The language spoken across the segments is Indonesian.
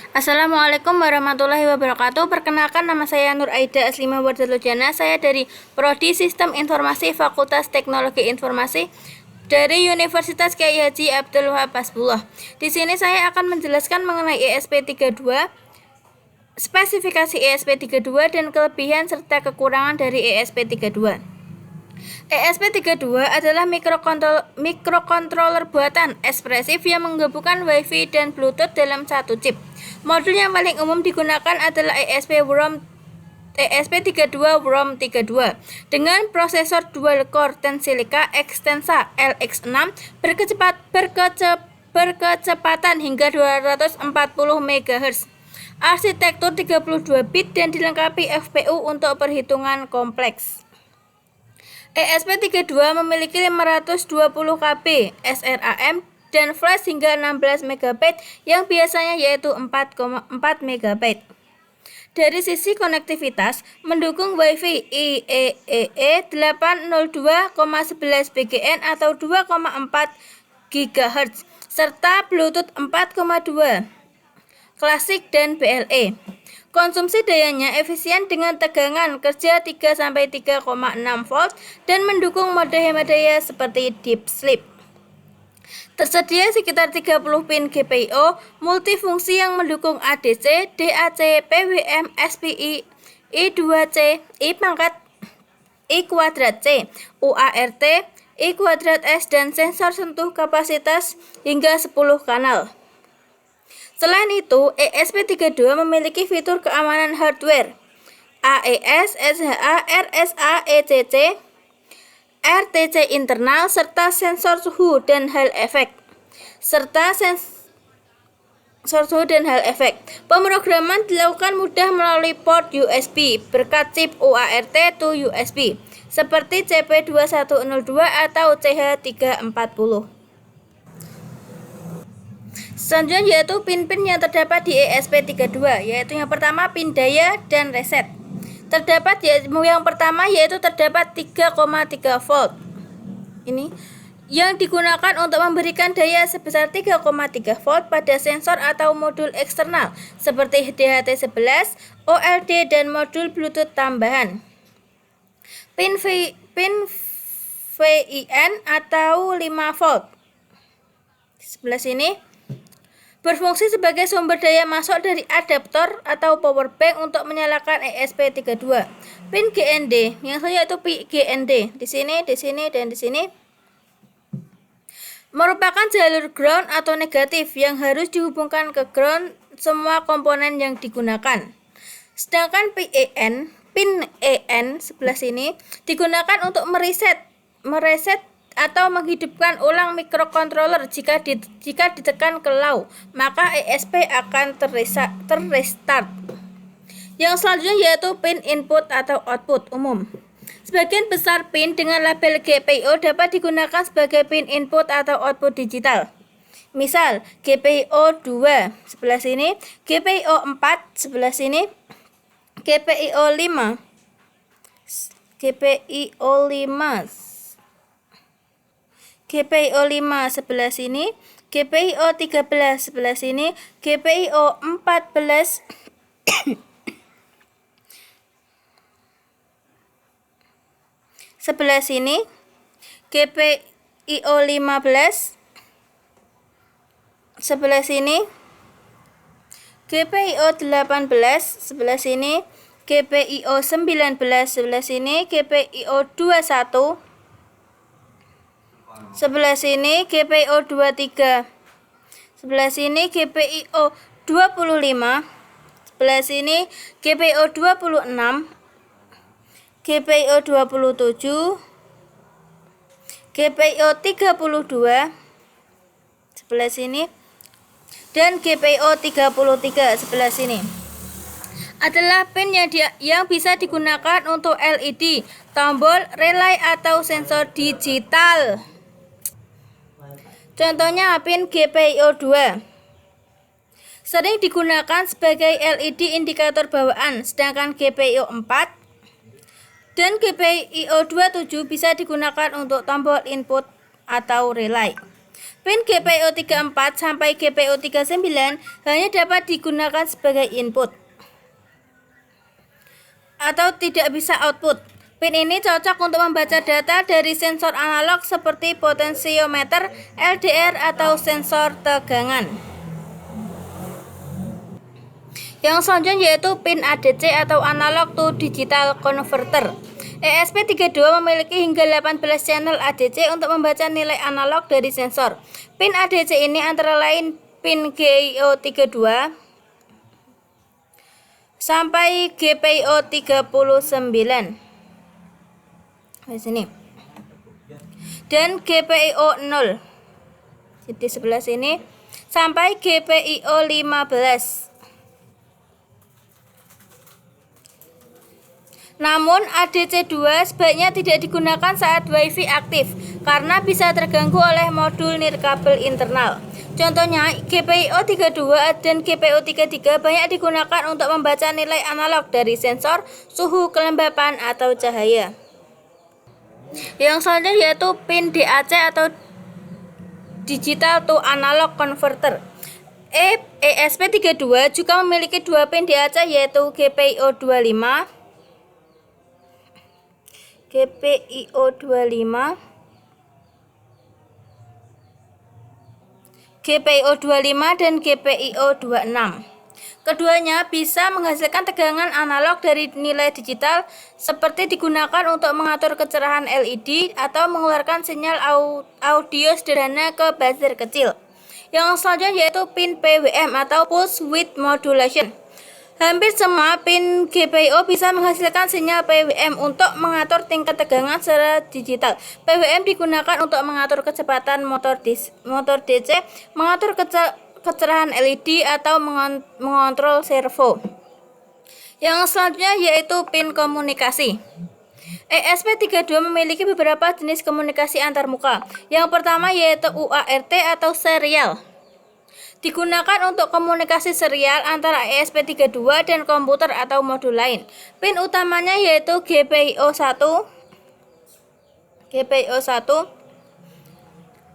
Assalamualaikum warahmatullahi wabarakatuh. Perkenalkan, nama saya Nur Aida Aslima Wardalujana. Saya dari Prodi Sistem Informasi Fakultas Teknologi Informasi dari Universitas Kyai Haji Abdul Wahab Hasbullah. Di sini saya akan menjelaskan mengenai ESP32, spesifikasi ESP32 dan kelebihan serta kekurangan dari ESP32. ESP32 adalah mikrokontroler buatan ekspresif yang menggabungkan Wi-Fi dan Bluetooth dalam satu chip. Modul yang paling umum digunakan adalah ESP32 WROM32 dengan prosesor dual core Tensilica Extensa LX6 berkecepatan hingga 240 MHz. Arsitektur 32 bit dan dilengkapi FPU untuk perhitungan kompleks. ESP32 memiliki 520 KB SRAM dan flash hingga 16 MB yang biasanya yaitu 4,4 MB. Dari sisi konektivitas, mendukung Wi-Fi IEEE 802,11 BGN atau 2,4 GHz serta Bluetooth 4,2 klasik dan BLE. Konsumsi dayanya efisien dengan tegangan kerja 3-3,6 volt dan mendukung mode hemat daya seperti deep sleep. Tersedia sekitar 30 pin GPIO multifungsi yang mendukung ADC, DAC, PWM, SPI, I2C, I²C, UART, I²S dan sensor sentuh kapasitas hingga 10 kanal. Selain itu, ESP32 memiliki fitur keamanan hardware AES, SHA, RSA, ECC, RTC internal serta sensor suhu dan hal efek. Pemrograman dilakukan mudah melalui port USB berkat chip UART to USB seperti CP2102 atau CH340. Selanjutnya yaitu pin-pin yang terdapat di ESP32, yaitu yang pertama pin daya dan reset. Yang pertama yaitu terdapat 3,3 volt. Ini yang digunakan untuk memberikan daya sebesar 3,3 volt pada sensor atau modul eksternal seperti DHT11, OLD dan modul Bluetooth tambahan. Pin VIN atau 5 volt. Sebelah sini berfungsi sebagai sumber daya masuk dari adaptor atau power bank untuk menyalakan ESP32. Pin GND, yang saya yaitu GND di sini, dan di sini merupakan jalur ground atau negatif yang harus dihubungkan ke ground semua komponen yang digunakan. Sedangkan pin EN sebelah sini digunakan untuk mereset atau menghidupkan ulang mikrokontroler. Jika ditekan ke low, maka ESP akan terrestart. Yang selanjutnya yaitu pin input atau output umum. Sebagian besar pin dengan label GPIO dapat digunakan sebagai pin input atau output digital. Misal GPIO 2 sebelah sini, GPIO 4 sebelah sini, GPIO 5 sebelah sini, GPIO 13 sebelah sini, GPIO 14 sebelah sini, GPIO 15 sebelah sini, GPIO 18 sebelah sini, GPIO 19 sebelah sini, GPIO 21 sebelah sini, GPIO 23 sebelah sini, GPIO 25 sebelah sini, GPIO 26, GPIO 27, GPIO 32 sebelah sini, dan GPIO 33 sebelah sini. Adalah pin yang bisa digunakan untuk LED, tombol, relay atau sensor digital. Contohnya pin GPIO 2 sering digunakan sebagai LED indikator bawaan, sedangkan GPIO 4 dan GPIO 27 bisa digunakan untuk tombol input atau relay. Pin GPIO 34 sampai GPIO 39 hanya dapat digunakan sebagai input atau tidak bisa output. Pin ini cocok untuk membaca data dari sensor analog seperti potensiometer, LDR, atau sensor tegangan. Yang selanjutnya yaitu pin ADC atau analog to digital converter. ESP32 memiliki hingga 18 channel ADC untuk membaca nilai analog dari sensor. Pin ADC ini antara lain pin GPIO 32 sampai GPIO 39 di sini, dan GPIO 0 di sebelah sini sampai GPIO 15. Namun ADC2 sebaiknya tidak digunakan saat WiFi aktif karena bisa terganggu oleh modul nirkabel internal. Contohnya GPIO 32 dan GPIO 33 banyak digunakan untuk membaca nilai analog dari sensor, suhu, kelembapan, atau cahaya. Yang selanjutnya yaitu pin DAC atau digital to analog converter. ESP32 juga memiliki dua pin DAC yaitu GPIO 25 dan GPIO 26. Keduanya bisa menghasilkan tegangan analog dari nilai digital seperti digunakan untuk mengatur kecerahan LED atau mengeluarkan sinyal audio sederhana ke buzzer kecil. Yang selanjutnya yaitu pin PWM atau pulse width modulation. Hampir semua pin GPIO bisa menghasilkan sinyal PWM untuk mengatur tingkat tegangan secara digital. PWM digunakan untuk mengatur kecepatan motor DC, mengatur kecerahan LED, atau mengontrol servo. Yang selanjutnya yaitu pin komunikasi. ESP32 memiliki beberapa jenis komunikasi antarmuka. Yang pertama yaitu UART atau serial. Digunakan untuk komunikasi serial antara ESP32 dan komputer atau modul lain. Pin utamanya yaitu GPIO 1,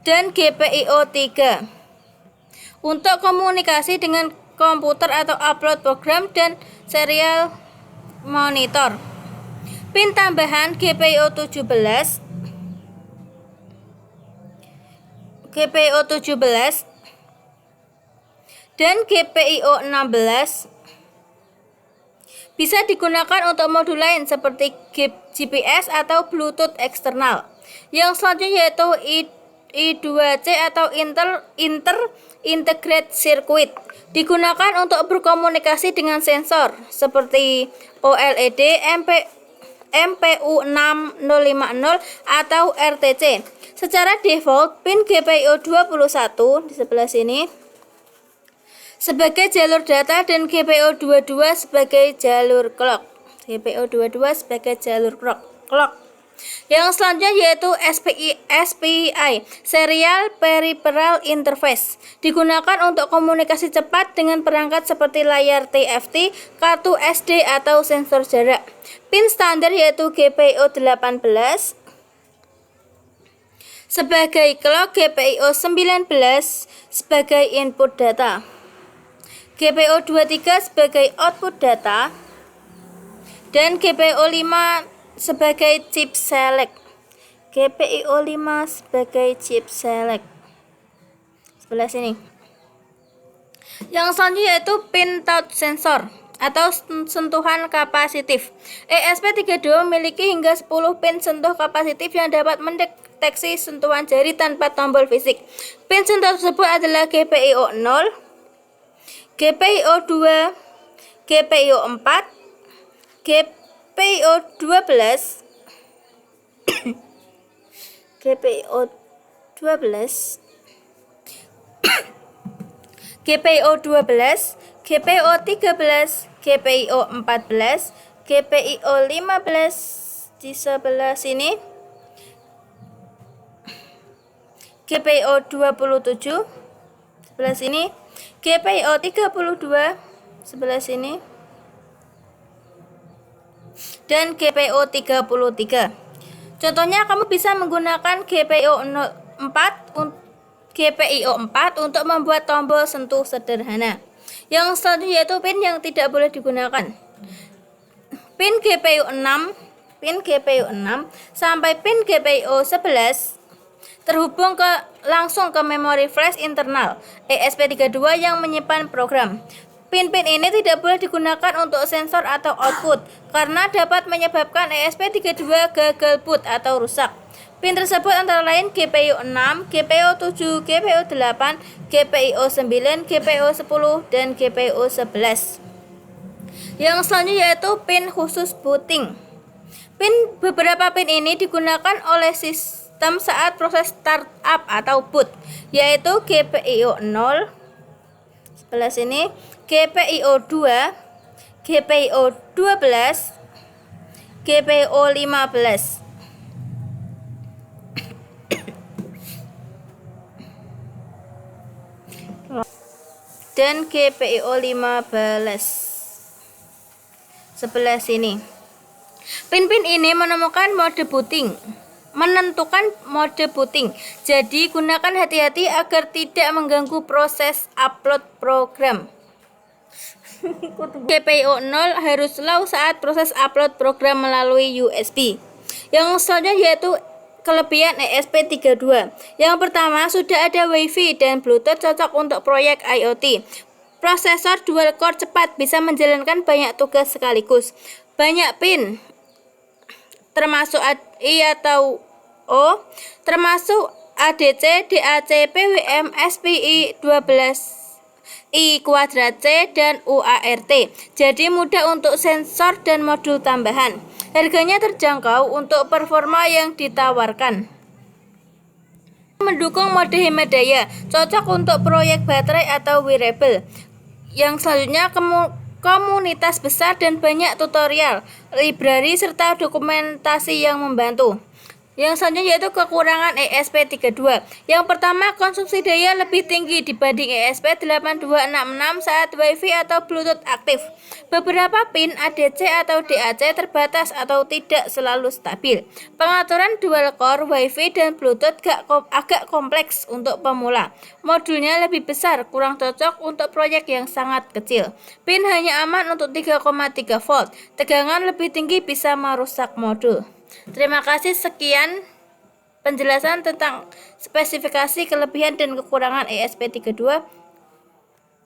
dan GPIO 3 untuk komunikasi dengan komputer atau upload program dan serial monitor. Pin tambahan GPIO 17 dan GPIO 16 bisa digunakan untuk modul lain seperti GPS atau Bluetooth eksternal. Yang selanjutnya yaitu I2C atau Integrated Circuit. Digunakan untuk berkomunikasi dengan sensor seperti OLED, MPU 6050 atau RTC. Secara default, pin GPIO 21 di sebelah sini sebagai jalur data dan GPIO 22 sebagai jalur clock. Yang selanjutnya yaitu SPI, Serial Peripheral Interface. Digunakan untuk komunikasi cepat dengan perangkat seperti layar TFT, kartu SD, atau sensor jarak. Pin standar yaitu GPIO 18 sebagai clock, GPIO 19 sebagai input data, GPIO 23 sebagai output data, dan GPIO 5 sebagai chip select. Sebelah sini. Yang selanjutnya yaitu pin touch sensor atau sentuhan kapasitif. ESP32 memiliki hingga 10 pin sentuh kapasitif yang dapat mendeteksi sentuhan jari tanpa tombol fisik. Pin sentuh tersebut adalah GPIO 0, GPIO 2, GPIO 4, GPIO 12, GPIO 12, GPIO 12, GPIO 13, GPIO 14, GPIO 15 di sebelah sini, GPIO 27 sebelah sini, GPIO 32 sebelah sini, dan GPIO 33. Contohnya kamu bisa menggunakan GPIO 4 GPIO 4 untuk membuat tombol sentuh sederhana. Yang selanjutnya yaitu pin yang tidak boleh digunakan. Pin GPIO 6 sampai pin GPIO 11 terhubung langsung ke memori flash internal ESP32 yang menyimpan program. Pin-pin ini tidak boleh digunakan untuk sensor atau output karena dapat menyebabkan ESP32 gagal boot atau rusak. Pin tersebut antara lain GPIO 6, GPIO 7, GPIO 8, GPIO 9, GPIO 10, dan GPIO 11. Yang selanjutnya yaitu pin khusus booting. Beberapa pin ini digunakan oleh sistem saat proses startup atau boot, yaitu GPIO 0, sebelah sini, GPIO 2, GPIO 12, GPIO 15. Dan GPIO 15 sebelah sini. Pin-pin ini menentukan mode booting. Jadi gunakan hati-hati agar tidak mengganggu proses upload program. GPIO 0 harus slow saat proses upload program melalui USB. Yang selanjutnya yaitu kelebihan ESP32. Yang pertama, sudah ada Wi-Fi dan Bluetooth cocok untuk proyek IoT. Prosesor dual core cepat, bisa menjalankan banyak tugas sekaligus. Banyak pin, termasuk I atau O, termasuk ADC, DAC, PWM, SPI 12I kuadrat C, dan UART. Jadi mudah untuk sensor dan modul tambahan. Harganya terjangkau untuk performa yang ditawarkan. Mendukung mode hemat daya, cocok untuk proyek baterai atau wearable. Yang selanjutnya komunitas besar dan banyak tutorial, library, serta dokumentasi yang membantu. Yang selanjutnya yaitu kekurangan ESP32. Yang pertama, konsumsi daya lebih tinggi dibanding ESP8266 saat Wi-Fi atau Bluetooth aktif. Beberapa pin ADC atau DAC terbatas atau tidak selalu stabil. Pengaturan dual core, Wi-Fi, dan Bluetooth agak kompleks untuk pemula. Modulnya lebih besar, kurang cocok untuk proyek yang sangat kecil. Pin hanya aman untuk 3,3 volt. Tegangan lebih tinggi bisa merusak modul. Terima kasih, sekian penjelasan tentang spesifikasi, kelebihan, dan kekurangan ESP32.